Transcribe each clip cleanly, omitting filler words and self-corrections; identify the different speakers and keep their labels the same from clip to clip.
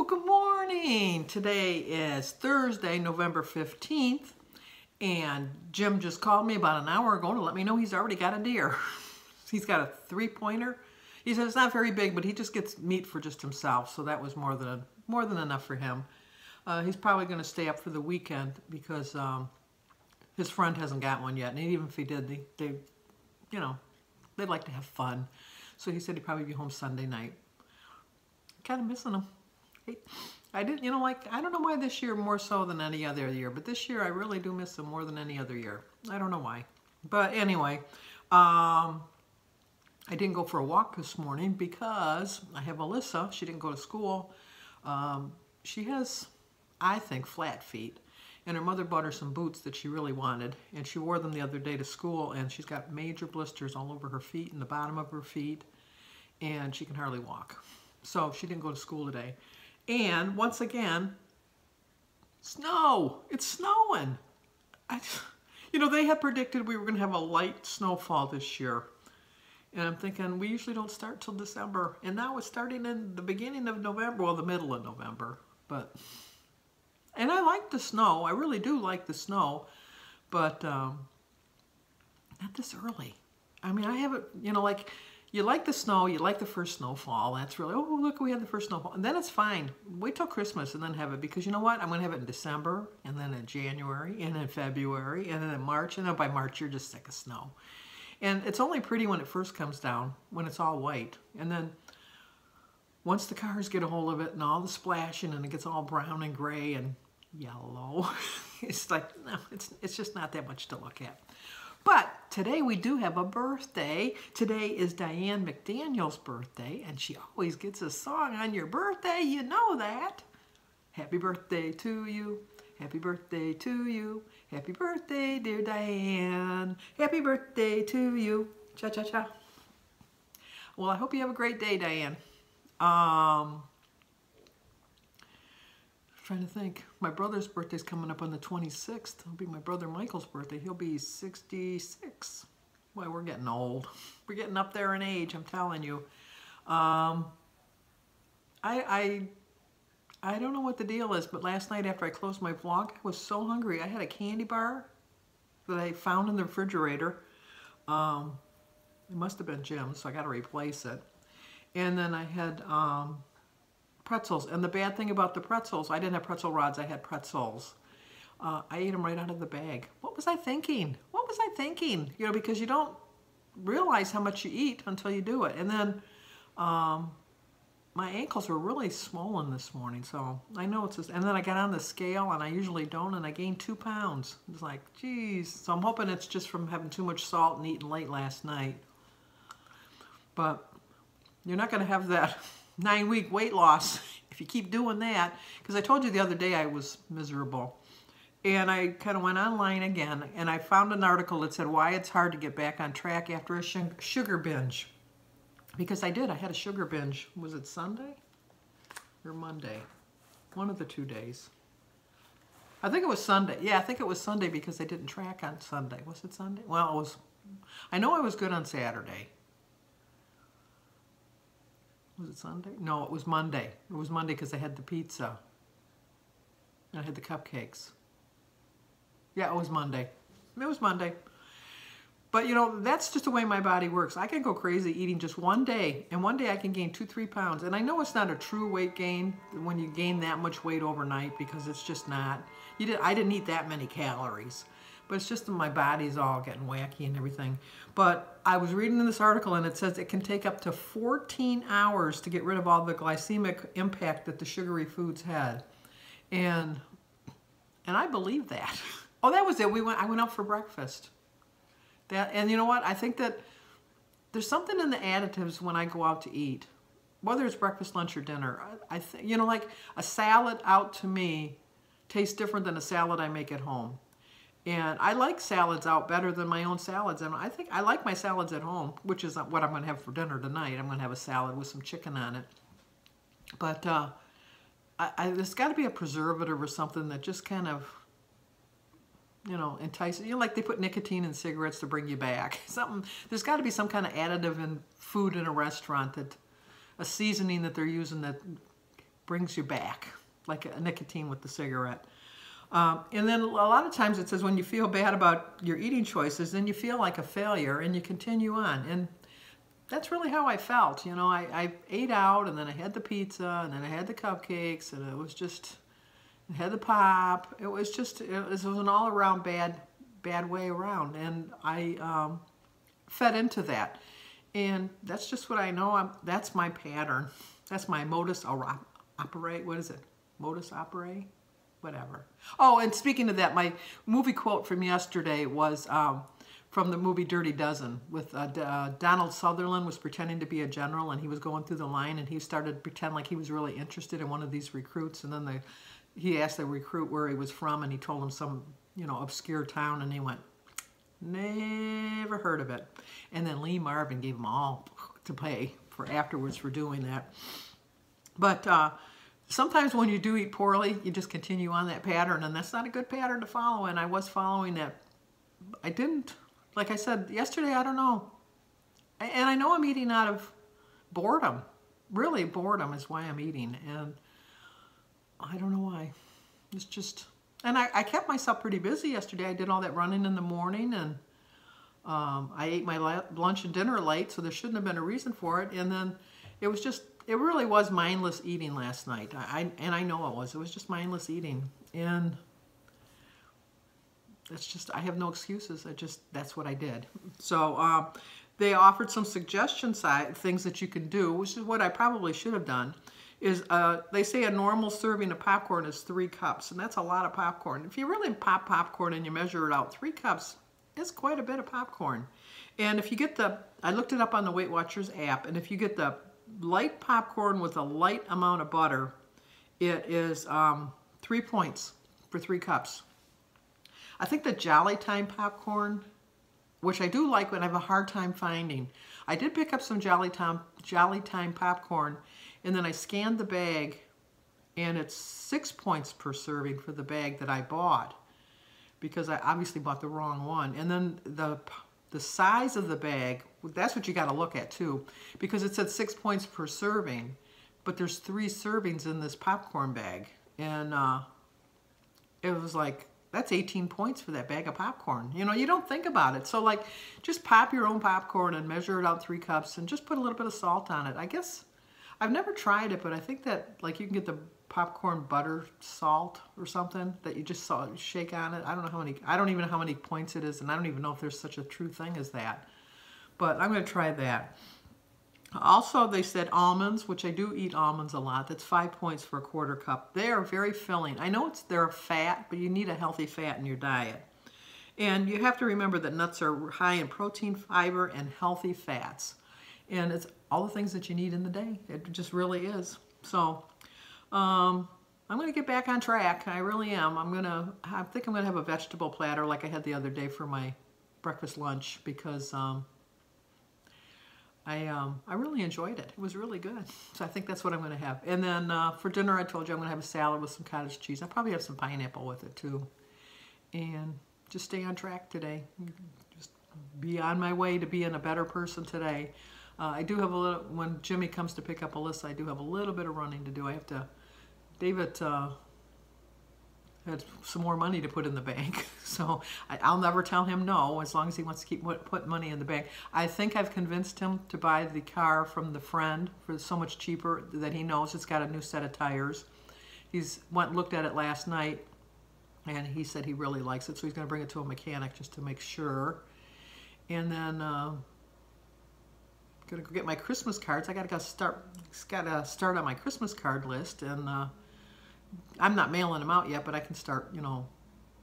Speaker 1: Good morning. Today is Thursday, November 15th, and Jim just called me about an hour ago to let me know he's already got a deer. He's got a 3-pointer. He said it's not very big, but he just gets meat for just himself, so that was more than enough for him. He's probably going to stay up for the weekend because his friend hasn't got one yet, and even if he did, they'd like to have fun. So he said he'd probably be home Sunday night. Kind of missing him. I didn't, I don't know why this year more so than any other year, but this year I really do miss him more than any other year. I don't know why. But anyway, I didn't go for a walk this morning because I have Alyssa. She didn't go to school. She has, I think, flat feet. And her mother bought her some boots that she really wanted. And she wore them the other day to school, and she's got major blisters all over her feet and the bottom of her feet. And she can hardly walk. So she didn't go to school today. And once again, snow. It's snowing. They had predicted we were going to have a light snowfall this year. And I'm thinking, we usually don't start till December. And now it's starting in the beginning of November, well, the middle of November. And I like the snow. I really do like the snow. But not this early. I mean, I haven't, you like the snow, you like the first snowfall. That's really, oh, look, we had the first snowfall. And then it's fine. Wait till Christmas and then have it. Because you know what? I'm going to have it in December, and then in January, and in February, and then in March. And then by March, you're just sick of snow. And it's only pretty when it first comes down, when it's all white. And then once the cars get a hold of it and all the splashing and it gets all brown and gray and yellow, it's like, no, it's just not that much to look at. But today we do have a birthday. Today is Diane McDaniel's birthday, and she always gets a song on your birthday. You know that. Happy birthday to you. Happy birthday to you. Happy birthday, dear Diane. Happy birthday to you. Cha-cha-cha. Well, I hope you have a great day, Diane. Trying to think. My brother's birthday's coming up on the 26th. It'll be my brother Michael's birthday. He'll be 66. Boy, we're getting old. We're getting up there in age, I'm telling you. I don't know what the deal is, but last night after I closed my vlog, I was so hungry. I had a candy bar that I found in the refrigerator. It must have been Jim's, so I got to replace it. And then I had pretzels. And the bad thing about the pretzels, I didn't have pretzel rods, I had pretzels. I ate them right out of the bag. What was I thinking? What was I thinking? Because you don't realize how much you eat until you do it. And then my ankles were really swollen this morning, so I know it's just, and then I got on the scale, and I usually don't, and I gained 2 pounds. It's like, geez. So I'm hoping it's just from having too much salt and eating late last night. But you're not going to have that 9-week weight loss if you keep doing that, because I told you the other day I was miserable. And I kind of went online again, and I found an article that said why it's hard to get back on track after a sugar binge. Because I did. I had a sugar binge. Was it Sunday or Monday? One of the 2 days. I think it was Sunday. Yeah, I think it was Sunday because I didn't track on Sunday. Was it Sunday? Well, it was. I know I was good on Saturday. Was it Sunday? No, it was Monday. It was Monday because I had the pizza. And I had the cupcakes. Yeah, it was Monday. It was Monday. But, that's just the way my body works. I can go crazy eating just one day. And one day I can gain 2-3 pounds. And I know it's not a true weight gain when you gain that much weight overnight, because it's just not. I didn't eat that many calories. But it's just that my body's all getting wacky and everything. But I was reading in this article, and it says it can take up to 14 hours to get rid of all the glycemic impact that the sugary foods had. And I believe that. Oh, that was it. I went out for breakfast. And you know what? I think that there's something in the additives when I go out to eat, whether it's breakfast, lunch, or dinner. I think, like a salad out to me tastes different than a salad I make at home. And I like salads out better than my own salads. And I think I like my salads at home, which is what I'm going to have for dinner tonight. I'm going to have a salad with some chicken on it. But there's got to be a preservative or something that just kind of, entices. Like they put nicotine in cigarettes to bring you back. There's got to be some kind of additive in food in a restaurant, that a seasoning that they're using that brings you back, like a nicotine with the cigarette. And then a lot of times it says when you feel bad about your eating choices, then you feel like a failure and you continue on. And that's really how I felt. You know, I ate out, and then I had the pizza, and then I had the cupcakes, and it was just, I had the pop. It was just, it was an all-around bad way around. And I fed into that. And that's just what I know. That's my pattern. That's my modus operandi. What is it? Modus operandi? Whatever. Oh, and speaking of that, my movie quote from yesterday was from the movie Dirty Dozen with Donald Sutherland was pretending to be a general, and he was going through the line, and he started to pretend like he was really interested in one of these recruits, and then he asked the recruit where he was from, and he told him some, you know, obscure town, and he went, never heard of it. And then Lee Marvin gave him all to pay for afterwards for doing that. But sometimes when you do eat poorly, you just continue on that pattern, and that's not a good pattern to follow, and I was following that. I didn't. Like I said yesterday, I don't know. And I know I'm eating out of boredom. Really, boredom is why I'm eating, and I don't know why. It's just... And I kept myself pretty busy yesterday. I did all that running in the morning, and I ate my lunch and dinner late, so there shouldn't have been a reason for it. And then it was just... It really was mindless eating last night. And I know it was. It was just mindless eating. And it's just, I have no excuses. That's what I did. So they offered some suggestion things that you can do, which is what I probably should have done, is they say a normal serving of popcorn is 3 cups. And that's a lot of popcorn. If you really pop popcorn and you measure it out, 3 cups is quite a bit of popcorn. And if you get I looked it up on the Weight Watchers app, and if you get the light popcorn with a light amount of butter, it is 3 points for 3 cups. I think the Jolly Time popcorn, which I do like but I have a hard time finding. I did pick up some Jolly Time popcorn, and then I scanned the bag, and it's 6 points per serving for the bag that I bought, because I obviously bought the wrong one. And then the size of the bag, that's what you got to look at too, because it said 6 points per serving, but there's 3 servings in this popcorn bag, and it was like, that's 18 points for that bag of popcorn. You know, you don't think about it. So like, just pop your own popcorn and measure it out 3 cups, and just put a little bit of salt on it. I guess, I've never tried it, but I think that like you can get the popcorn butter salt or something that you just shake on it. I don't even know how many points it is, and I don't even know if there's such a true thing as that. But I'm going to try that. Also, they said almonds, which I do eat almonds a lot. That's 5 points for a 1/4 cup. They are very filling. I know they're a fat, but you need a healthy fat in your diet. And you have to remember that nuts are high in protein, fiber, and healthy fats. And it's all the things that you need in the day. It just really is. So, I'm going to get back on track. I really am. I think I'm going to have a vegetable platter like I had the other day for my breakfast lunch, because I really enjoyed it. It was really good. So I think that's what I'm going to have. And then for dinner, I told you I'm going to have a salad with some cottage cheese. I'll probably have some pineapple with it too. And just stay on track today. Just be on my way to being a better person today. I do have a little, when Jimmy comes to pick up Alyssa, I do have a little bit of running to do. I have to, David had some more money to put in the bank, so I'll never tell him no as long as he wants to keep putting money in the bank. I think I've convinced him to buy the car from the friend for so much cheaper that he knows it's got a new set of tires. He's went and looked at it last night, and he said he really likes it, so he's going to bring it to a mechanic just to make sure. And then gonna go get my Christmas cards. I gotta start on my Christmas card list, and I'm not mailing them out yet, but I can start, you know,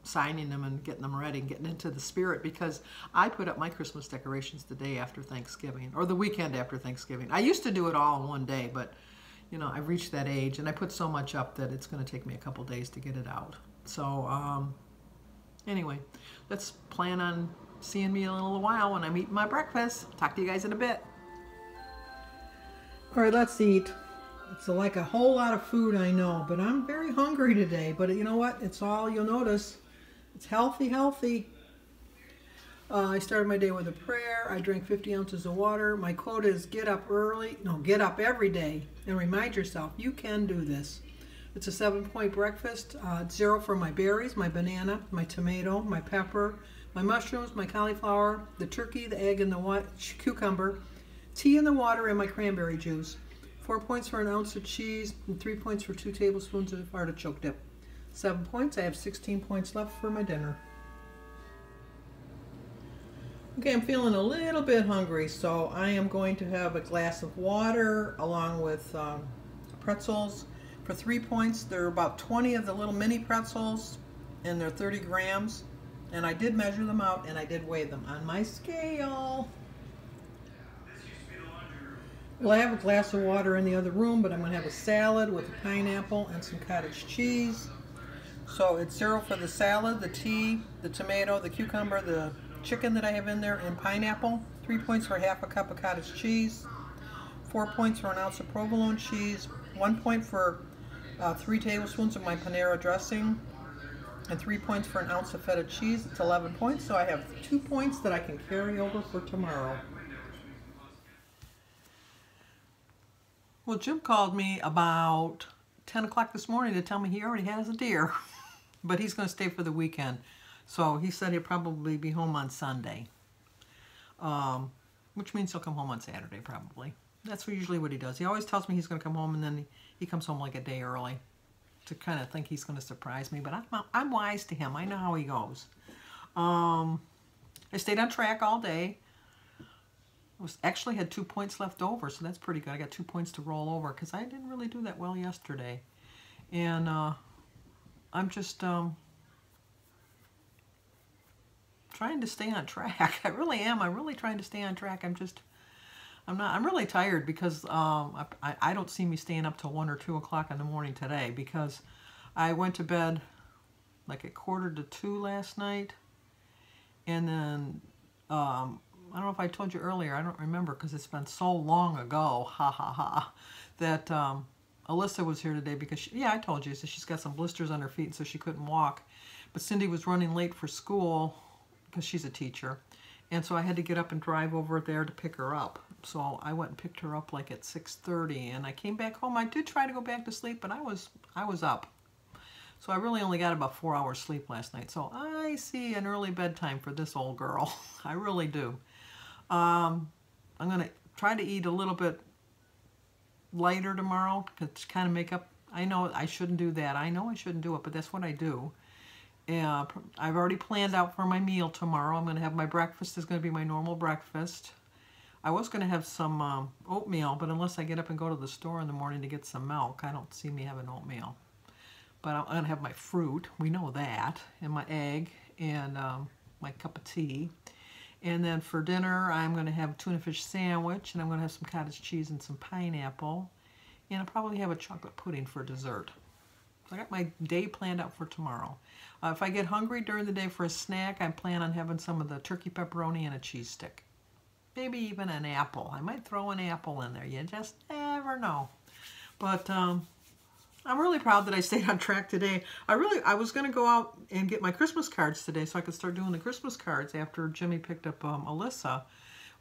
Speaker 1: signing them and getting them ready and getting into the spirit, because I put up my Christmas decorations the day after Thanksgiving, or the weekend after Thanksgiving. I used to do it all in one day, but you know, I've reached that age, and I put so much up that it's going to take me a couple days to get it out. So anyway, let's plan on seeing me in a little while when I'm eating my breakfast. Talk to you guys in a bit. All right, let's eat. It's like a whole lot of food, I know, but I'm very hungry today. But you know what? It's all, you'll notice, it's healthy, healthy. I started my day with a prayer. I drank 50 ounces of water. My quote is get up early. No, get up every day. and remind yourself you can do this. It's a 7-point breakfast. 0 for my berries, my banana, my tomato, my pepper, my mushrooms, my cauliflower, the turkey, the egg, and the cucumber, tea in the water, and my cranberry juice. 4 points for an ounce of cheese, and 3 points for 2 tablespoons of artichoke dip. 7 points. I have 16 points left for my dinner. Okay, I'm feeling a little bit hungry, so I am going to have a glass of water along with pretzels. For 3 points, there are about 20 of the little mini pretzels, and they're 30 grams. And I did measure them out, and I did weigh them on my scale. Well, I have a glass of water in the other room, but I'm going to have a salad with a pineapple and some cottage cheese. So it's 0 for the salad, the tea, the tomato, the cucumber, the chicken that I have in there, and pineapple. 3 points for half a cup of cottage cheese. 4 points for an ounce of provolone cheese. 1 point for 3 tablespoons of my Panera dressing. And 3 points for an ounce of feta cheese. It's 11 points, so I have 2 points that I can carry over for tomorrow. Well, Jim called me about 10 o'clock this morning to tell me he already has a deer, but he's going to stay for the weekend. So he said he'll probably be home on Sunday, which means he'll come home on Saturday probably. That's usually what he does. He always tells me he's going to come home, and then he comes home like a day early to kind of think he's going to surprise me. But I'm wise to him. I know how he goes. I stayed on track all day. Actually had 2 points left over, so that's pretty good. I got 2 points to roll over because I didn't really do that well yesterday. And I'm just trying to stay on track. I really am. I'm really trying to stay on track. I'm really tired because I don't see me staying up till 1 or 2 o'clock in the morning today, because I went to bed like at 1:45 last night, and then I don't know if I told you earlier, I don't remember because it's been so long ago, that Alyssa was here today because, I told you, so she's got some blisters on her feet, so she couldn't walk. But Cindy was running late for school because she's a teacher, and so I had to get up and drive over there to pick her up. So I went and picked her up like at 6:30, and I came back home. I did try to go back to sleep, but I was up. So I really only got about 4 hours sleep last night. So I see an early bedtime for this old girl. I really do. I'm going to try to eat a little bit lighter tomorrow to kind of make up. I know I shouldn't do that. I know I shouldn't do it, but that's what I do. I've already planned out for my meal tomorrow. I'm going to have my breakfast is going to be my normal breakfast. I was going to have some oatmeal, but unless I get up and go to the store in the morning to get some milk, I don't see me having oatmeal. But I'm going to have my fruit, we know that, and my egg, and my cup of tea. And then for dinner, I'm going to have a tuna fish sandwich, and I'm going to have some cottage cheese and some pineapple. And I'll probably have a chocolate pudding for dessert. So I got my day planned out for tomorrow. If I get hungry during the day for a snack, I plan on having some of the turkey pepperoni and a cheese stick. Maybe even an apple. I might throw an apple in there. You just never know. But I'm really proud that I stayed on track today. I was going to go out and get my Christmas cards today so I could start doing the Christmas cards after Jimmy picked up Alyssa.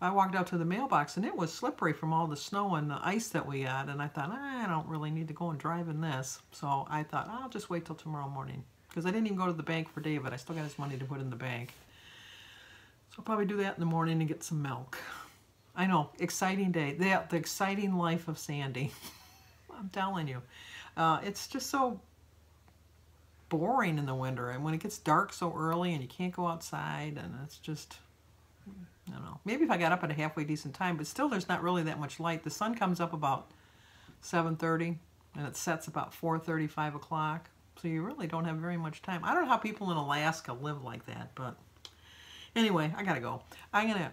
Speaker 1: I walked out to the mailbox, and it was slippery from all the snow and the ice that we had, and I thought, I don't really need to go and drive in this. So I thought, I'll just wait till tomorrow morning, because I didn't even go to the bank for David. I still got his money to put in the bank. So I'll probably do that in the morning and get some milk. I know, exciting day. The exciting life of Sandy. I'm telling you. It's just so boring in the winter, and when it gets dark so early and you can't go outside, and it's just, I don't know. Maybe if I got up at a halfway decent time, but still there's not really that much light. The sun comes up about 7:30, and it sets about 4:30, 5 o'clock. So you really don't have very much time. I don't know how people in Alaska live like that, but anyway, I gotta go. I'm gonna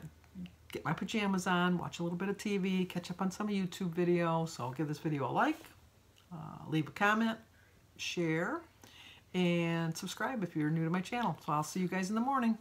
Speaker 1: get my pajamas on, watch a little bit of TV, catch up on some YouTube videos. So give this video a like, leave a comment, share, and subscribe if you're new to my channel. So I'll see you guys in the morning.